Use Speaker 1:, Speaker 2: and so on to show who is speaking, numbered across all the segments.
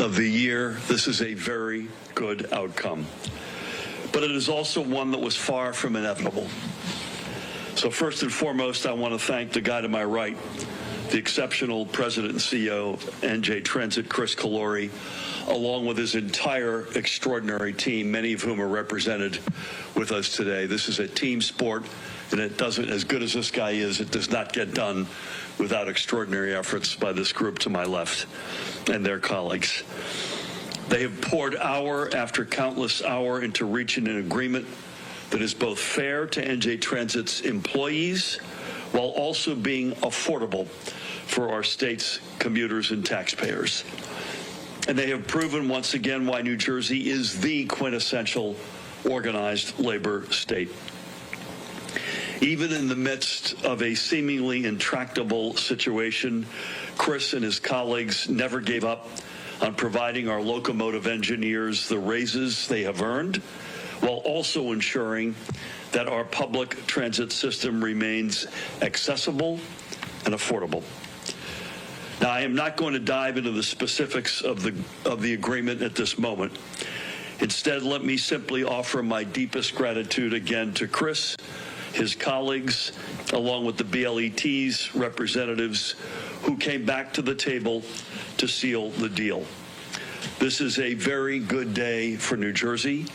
Speaker 1: of the year, this is a very good outcome. But it is also one that was far from inevitable. So first and foremost, I want to thank the guy to my right, the exceptional President and CEO of NJ Transit, Chris Calori, along with his entire extraordinary team, many of whom are represented with us today. This is a team sport, and it doesn't, as good as this guy is, it does not get done without extraordinary efforts by this group to my left and their colleagues. They have poured hour after countless hour into reaching an agreement that is both fair to NJ Transit's employees while also being affordable for our state's commuters and taxpayers. And they have proven once again why New Jersey is the quintessential organized labor state. Even in the midst of a seemingly intractable situation, Chris and his colleagues never gave up on providing our locomotive engineers the raises they have earned, while also ensuring that our public transit system remains accessible and affordable. Now, I am not going to dive into the specifics of the agreement at this moment. Instead, let me simply offer my deepest gratitude again to Chris, his colleagues, along with the BLET's representatives who came back to the table to seal the deal. This is a very good day for New Jersey.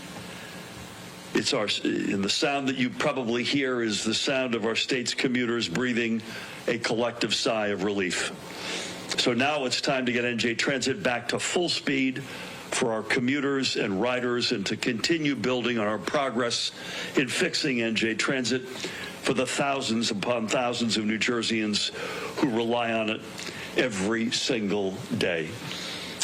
Speaker 1: And the sound that you probably hear is the sound of our state's commuters breathing a collective sigh of relief. So now it's time to get NJ Transit back to full speed for our commuters and riders and to continue building on our progress in fixing NJ Transit for the thousands upon thousands of New Jerseyans who rely on it every single day.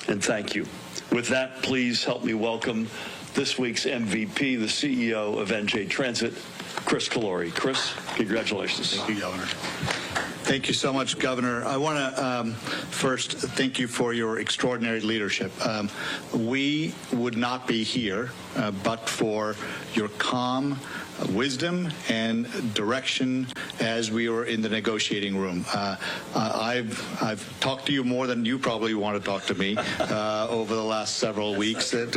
Speaker 1: And thank you. With that, please help me welcome this week's MVP, the CEO of NJ Transit, Chris Calori. Chris, congratulations.
Speaker 2: Thank you, Governor. Thank you so much, Governor. I want to first thank you for your extraordinary leadership. We would not be here but for your calm wisdom and direction as we were in the negotiating room. I've talked to you more than you probably want to talk to me over the last several weeks, but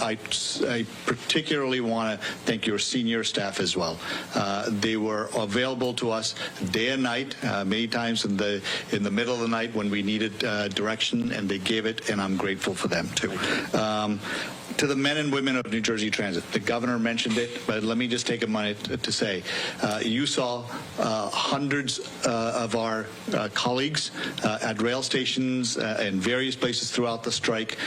Speaker 2: I particularly want to thank your senior staff as well. They were available to us day and night, many times in the middle of the night when we needed direction, and they gave it, and I'm grateful for them too. To the men and women of New Jersey Transit, the governor mentioned it, but let me just take a minute to say, you saw hundreds of our colleagues at rail stations and various places throughout the strike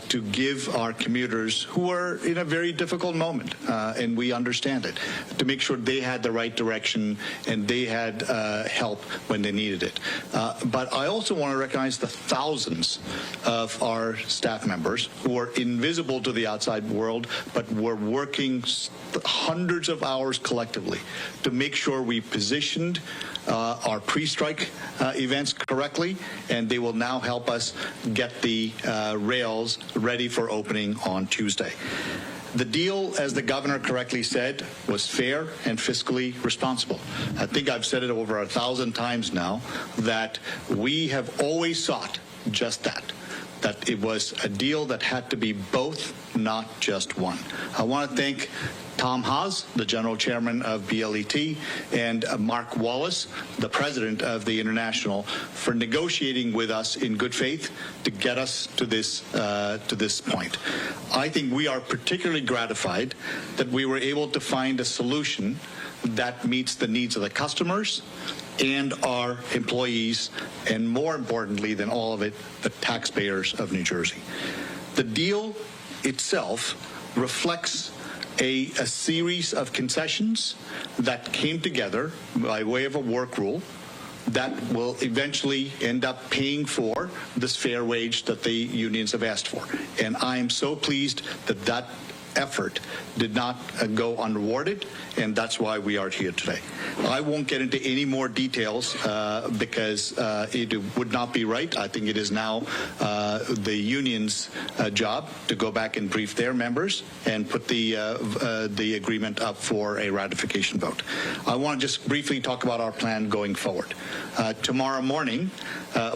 Speaker 2: to give our commuters who are in a very difficult moment, and we understand it, to make sure they had the right direction and they had help when they needed it. But I also want to recognize the thousands of our staff members who are invisible to the outside world, but we're working hundreds of hours collectively to make sure we positioned our pre-strike events correctly, and they will now help us get the rails ready for opening on Tuesday. The deal, as the governor correctly said, was fair and fiscally responsible. I think I've said it over 1,000 times now that we have always sought just that it was a deal that had to be both, not just one. I want to thank Tom Haas, the general chairman of BLET, and Mark Wallace, the president of the International, for negotiating with us in good faith to get us to this point. I think we are particularly gratified that we were able to find a solution that meets the needs of the customers and our employees, and more importantly than all of it, the taxpayers of New Jersey. The deal itself reflects a series of concessions that came together by way of a work rule that will eventually end up paying for this fair wage that the unions have asked for. And I am so pleased that effort did not go unrewarded, and that's why we are here today. I won't get into any more details because it would not be right. I think it is now the union's job to go back and brief their members and put the agreement up for a ratification vote. I want to just briefly talk about our plan going forward. Tomorrow morning,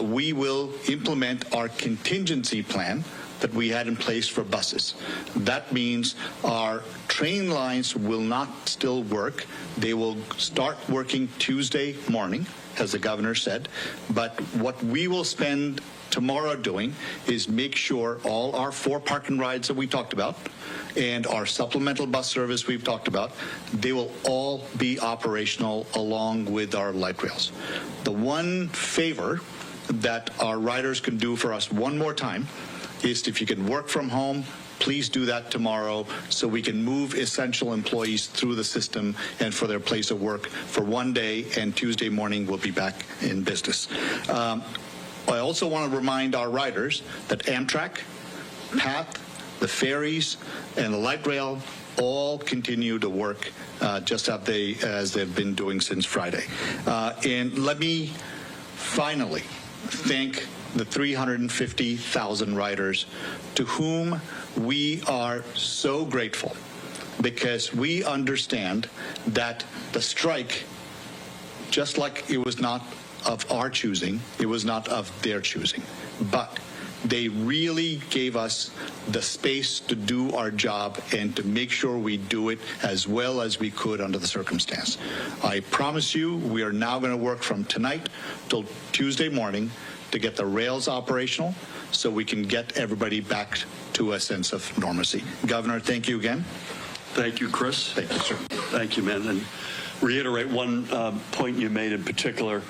Speaker 2: we will implement our contingency plan that we had in place for buses. That means our train lines will not still work. They will start working Tuesday morning, as the governor said. But what we will spend tomorrow doing is make sure all our 4 park and rides that we talked about and our supplemental bus service we've talked about, they will all be operational along with our light rails. The one favor that our riders can do for us one more time is if you can work from home, please do that tomorrow so we can move essential employees through the system and for their place of work for one day, and Tuesday morning we'll be back in business. I also want to remind our riders that Amtrak, PATH, the ferries, and the light rail all continue to work just as they've been doing since Friday. And let me finally thank the 350,000 riders to whom we are so grateful, because we understand that the strike, just like it was not of our choosing, it was not of their choosing, but they really gave us the space to do our job and to make sure we do it as well as we could under the circumstance. I promise you, we are now going to work from tonight till Tuesday morning to get the rails operational so we can get everybody back to a sense of normalcy. Governor, thank you again.
Speaker 1: Thank you, Chris.
Speaker 2: Thank you, sir.
Speaker 1: Thank you, man. And reiterate one point you made in particular.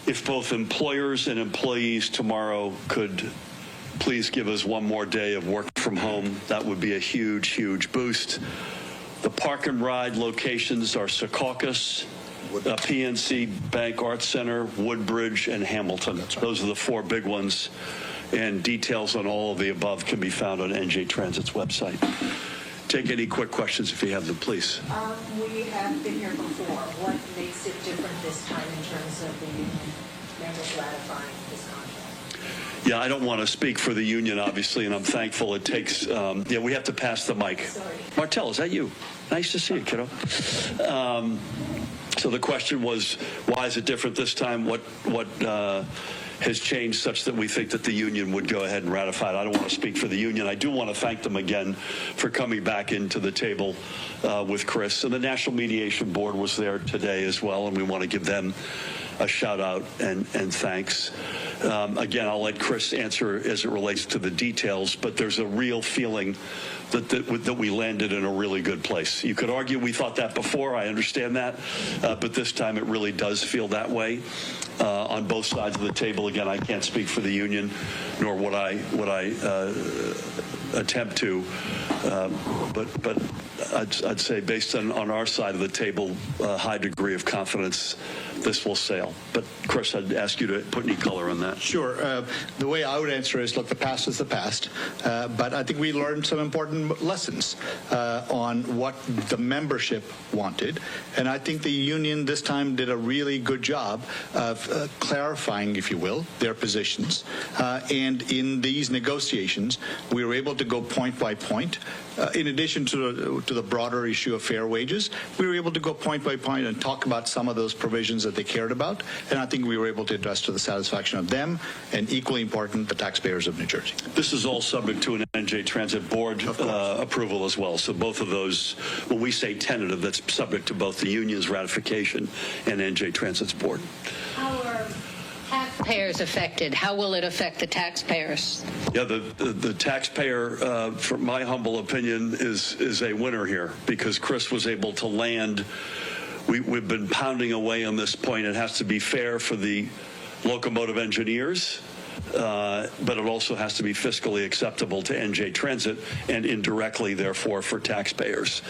Speaker 1: If both employers and employees tomorrow could please give us one more day of work from home, that would be a huge, huge boost. The park and ride locations are Secaucus, PNC Bank Arts Center, Woodbridge, and Hamilton.
Speaker 2: That's right.
Speaker 1: Those are the 4 big ones, and details on all of the above can be found on NJ Transit's website. Take any quick questions if you have them, please.
Speaker 3: We have been here before. What makes it different this time in terms of the union members ratifying this contract?
Speaker 1: Yeah, I don't want to speak for the union, obviously, and I'm thankful it takes, we have to pass the mic.
Speaker 3: Sorry.
Speaker 1: Martel, is that you? Nice to see you, kiddo. So the question was, why is it different this time? What has changed such that we think that the union would go ahead and ratify it? I don't want to speak for the union. I do want to thank them again for coming back into the table with Chris. And the National Mediation Board was there today as well, and we want to give them a shout out and thanks. Again, I'll let Chris answer as it relates to the details, but there's a real feeling that we landed in a really good place. You could argue we thought that before, I understand that, but this time it really does feel that way on both sides of the table. Again, I can't speak for the union, nor would I attempt to, but I'd say based on our side of the table, a high degree of confidence this will sail. But Chris, I'd ask you to put any color on that.
Speaker 2: Sure. The way I would answer is, look, the past is the past, but I think we learned some important lessons on what the membership wanted, and I think the union this time did a really good job of clarifying, if you will, their positions, and in these negotiations, we were able to go point by point. In addition to the broader issue of fair wages, we were able to go point by point and talk about some of those provisions that they cared about, and I think we were able to address to the satisfaction of them, and equally important, the taxpayers of New Jersey.
Speaker 1: This is all subject to an NJ Transit Board approval as well, so both of those, when we say tentative, that's subject to both the union's ratification and NJ Transit's board.
Speaker 4: How are taxpayers affected? How will it affect the taxpayers?
Speaker 1: Yeah, the taxpayer, from my humble opinion, is a winner here, because Chris was able to land. We've been pounding away on this point. It has to be fair for the locomotive engineers, but it also has to be fiscally acceptable to NJ Transit and indirectly, therefore, for taxpayers.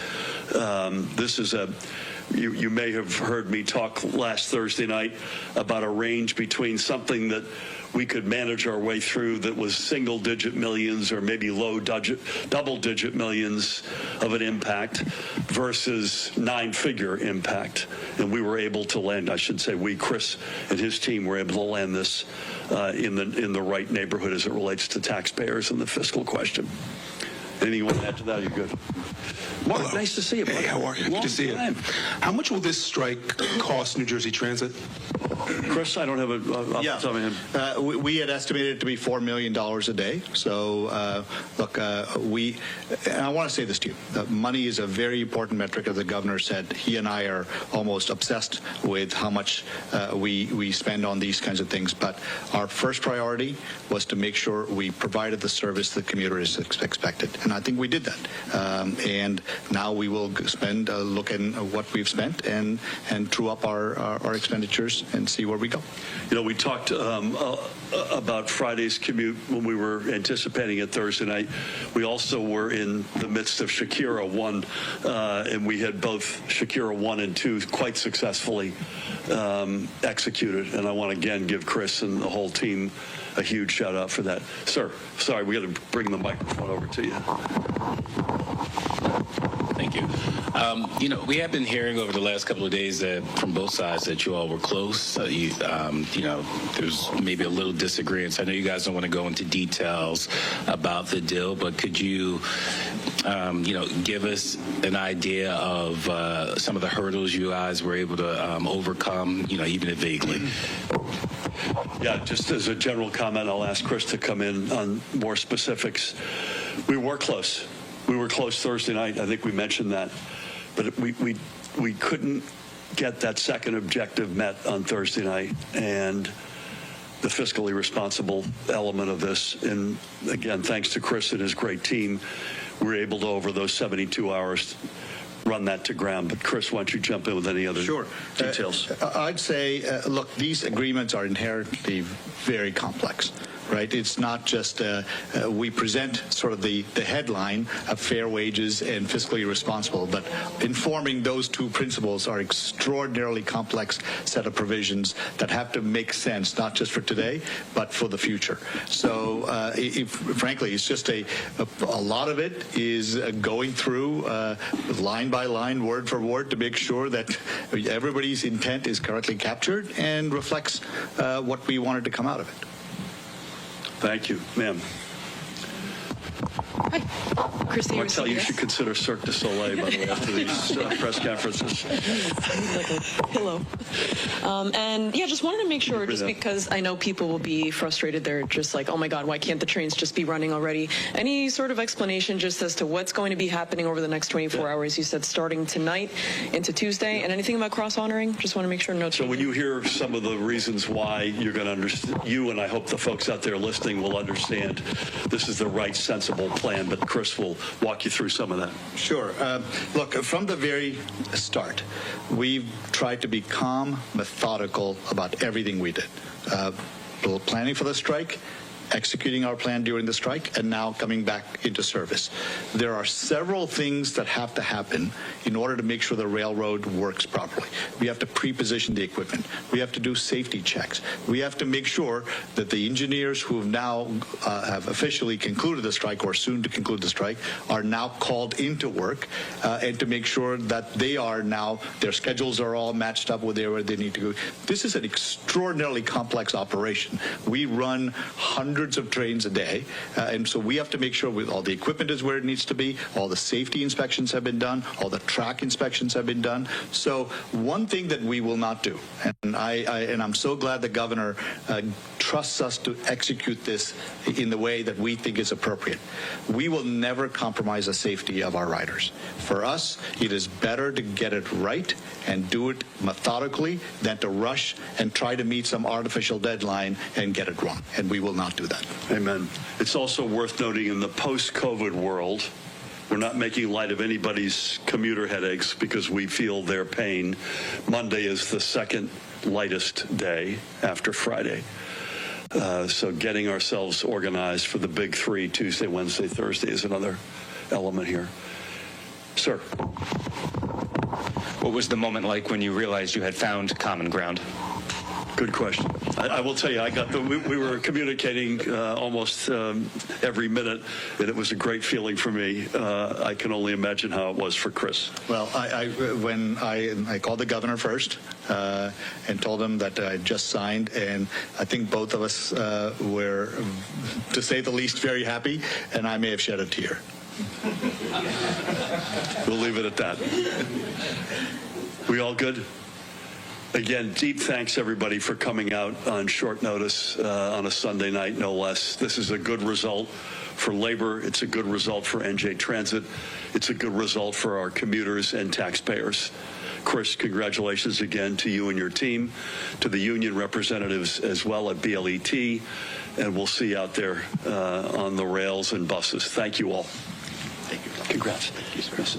Speaker 1: This is you may have heard me talk last Thursday night about a range between something that we could manage our way through that was single-digit millions or maybe low double-digit millions of an impact versus nine-figure impact. And we were able to land, I should say Chris and his team were able to land this in the right neighborhood as it relates to taxpayers and the fiscal question. Anything you want to add to that? Are you good? Mark,
Speaker 5: Hello.
Speaker 1: nice to see you, buddy.
Speaker 5: Hey, how are you?
Speaker 1: Long
Speaker 5: Good to see you.
Speaker 1: time.
Speaker 5: How much will this strike cost New Jersey Transit?
Speaker 1: Chris, I don't have it off the top of my head.
Speaker 2: We had estimated it to be $4 million a day. So, look, and I want to say this to you. Money is a very important metric, as the governor said. He and I are almost obsessed with how much we spend on these kinds of things. But our first priority was to make sure we provided the service the commuter is expected. And I think we did that. And now we will spend a look at what we've spent and true up our expenditures and see where we go.
Speaker 1: You know, we talked about Friday's commute when we were anticipating it Thursday night. We also were in the midst of Shakira 1, and we had both Shakira 1 and 2 quite successfully executed. And I want to again give Chris and the whole team a huge shout out for that. Sir, sorry, we got to bring the microphone over to you.
Speaker 6: Thank you. You know, we have been hearing over the last couple of days that from both sides that you all were close. You know, there's maybe a little disagreement. I know you guys don't want to go into details about the deal, but could you, you know, give us an idea of some of the hurdles you guys were able to overcome, you know, even if vaguely?
Speaker 1: Yeah, just as a general comment, I'll ask Chris to come in on more specifics. We were close. We were close Thursday night. I think we mentioned that. But we couldn't get that second objective met on Thursday night. And the fiscally responsible element of this, and again, thanks to Chris and his great team, we were able to, over those 72 hours, run that to ground. But Chris, why don't you jump in with any other details?
Speaker 2: I'd say, look, these agreements are inherently very complex. Right? It's not just we present sort of the headline of fair wages and fiscally responsible, but informing those two principles are extraordinarily complex set of provisions that have to make sense, not just for today, but for the future. So, frankly, it's just a lot of it is going through line by line, word for word, to make sure that everybody's intent is correctly captured and reflects what we wanted to come out of it.
Speaker 1: Thank you, ma'am.
Speaker 7: Hi, Christy.
Speaker 1: Martel, you should consider Cirque du Soleil, by the way, after these press conferences.
Speaker 7: Like a pillow. And yeah, just wanted to make sure, just because I know people will be frustrated. They're just like, oh my God, why can't the trains just be running already? Any sort of explanation just as to what's going to be happening over the next 24 hours? You said starting tonight into Tuesday, and anything about cross-honoring? Just want to make sure no changes.
Speaker 1: So when you hear some of the reasons why, you're going to understand, you and I hope the folks out there listening will understand this is the right, sensible plan, but Chris will walk you through some of that.
Speaker 2: Sure. Look, from the very start, we've tried to be calm, methodical about everything we did. Planning for the strike, executing our plan during the strike, and now coming back into service. There are several things that have to happen in order to make sure the railroad works properly. We have to pre-position the equipment. We have to do safety checks. We have to make sure that the engineers who have now have officially concluded the strike or soon to conclude the strike are now called into work, and to make sure that they are now, their schedules are all matched up with where they need to go. This is an extraordinarily complex operation. We run hundreds of trains a day, and so we have to make sure all the equipment is where it needs to be, all the safety inspections have been done, all the track inspections have been done. So one thing that we will not do, and I'm so glad the governor trusts us to execute this in the way that we think is appropriate. We will never compromise the safety of our riders. For us, it is better to get it right and do it methodically than to rush and try to meet some artificial deadline and get it wrong. And we will not do that.
Speaker 1: Amen. It's also worth noting in the post-COVID world, we're not making light of anybody's commuter headaches because we feel their pain. Monday is the second lightest day after Friday. So getting ourselves organized for the big three, Tuesday, Wednesday, Thursday, is another element here. Sir.
Speaker 8: What was the moment like when you realized you had found common ground?
Speaker 1: Good question. I will tell you, we were communicating almost every minute, and it was a great feeling for me. I can only imagine how it was for Chris.
Speaker 2: Well, when I called the governor first and told him that I just signed, and I think both of us were, to say the least, very happy, and I may have shed a tear.
Speaker 1: We'll leave it at that. We all good? Again, deep thanks, everybody, for coming out on short notice on a Sunday night, no less. This is a good result for labor. It's a good result for NJ Transit. It's a good result for our commuters and taxpayers. Chris, congratulations again to you and your team, to the union representatives as well at BLET, and we'll see you out there on the rails and buses. Thank you all. Thank you. Congrats. Thank you, Chris.